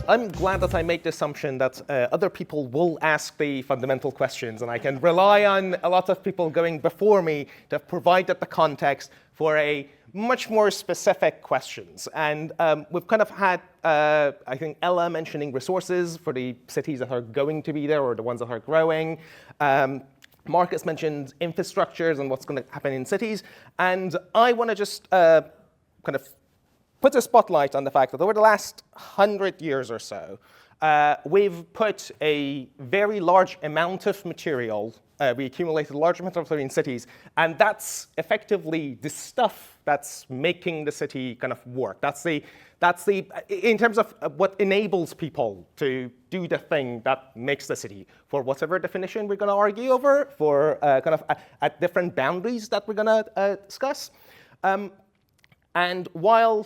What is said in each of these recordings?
I'm glad that I made the assumption that other people will ask the fundamental questions, and I can rely on a lot of people going before me to have provided the context for a much more specific questions. And we've kind of had, I think, Ella mentioning resources for the cities that are going to be there or the ones that are growing. Marcus mentioned infrastructures and what's going to happen in cities. And I want to just kind of put a spotlight on the fact that over the last 100 years or so, we've put a very large amount of material, we accumulated a large amount of material in cities, and that's effectively the stuff that's making the city kind of work. That's the in terms of what enables people to do the thing that makes the city, for whatever definition we're going to argue over, for kind of at different boundaries that we're going to discuss. And while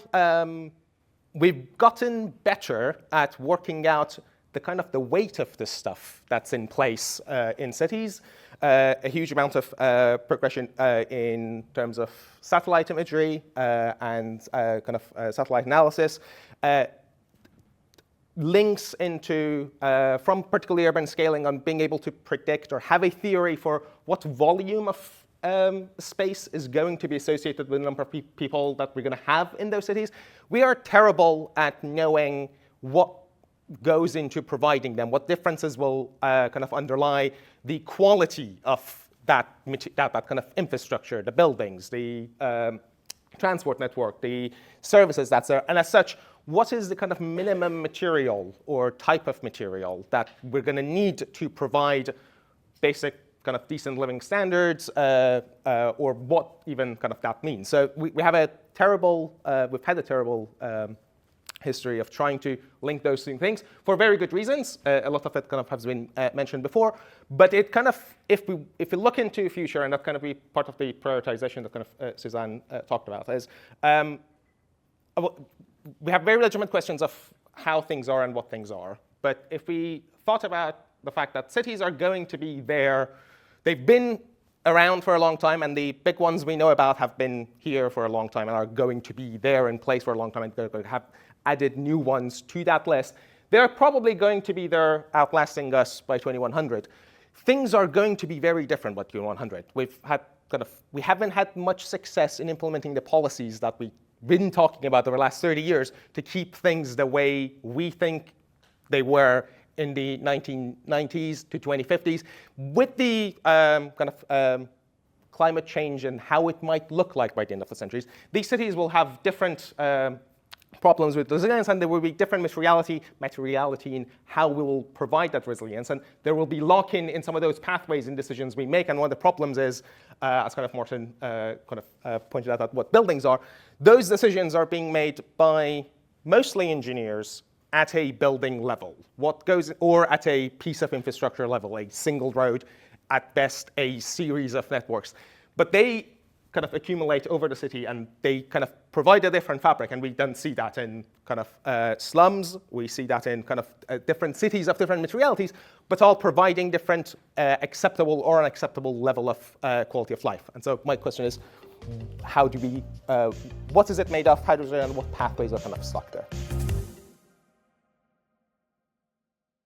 we've gotten better at working out the kind of the weight of the stuff that's in place in cities, a huge amount of progression in terms of satellite imagery and kind of satellite analysis, links into, from particularly urban scaling, on being able to predict or have a theory for what volume of space is going to be associated with the number of people that we're going to have in those cities. We are terrible at knowing what goes into providing them, what differences will kind of underlie the quality of that kind of infrastructure, the buildings, the transport network, the services that's there. And as such, what is the kind of minimum material or type of material that we're going to need to provide basic kind of decent living standards, or what even kind of that means. So we have a terrible, we've had a terrible history of trying to link those two things for very good reasons. A lot of it kind of has been mentioned before, but it kind of, if we look into the future, and that kind of be part of the prioritization that kind of Suzanne talked about, is we have very legitimate questions of how things are and what things are. But if we thought about the fact that cities are going to be there, they've been around for a long time, and the big ones we know about have been here for a long time and are going to be there in place for a long time, and they're going to have added new ones to that list. They're probably going to be there outlasting us by 2100. Things are going to be very different by 2100. We haven't had much success in implementing the policies that we've been talking about over the last 30 years to keep things the way we think they were in the 1990s to 2050s, with the climate change and how it might look like by the end of the centuries. These cities will have different problems with resilience, and there will be different materiality in how we will provide that resilience, and there will be lock-in in some of those pathways and decisions we make. And one of the problems is, as kind of Martin pointed out, what buildings are. Those decisions are being made by mostly engineers at a building level, or at a piece of infrastructure level, a single road, at best a series of networks. But they kind of accumulate over the city, and they kind of provide a different fabric, and we then see that in kind of slums, we see that in kind of different cities of different materialities, but all providing different acceptable or unacceptable level of quality of life. And so my question is, how do we, what is it made of, how does it, and what pathways are kind of stuck there?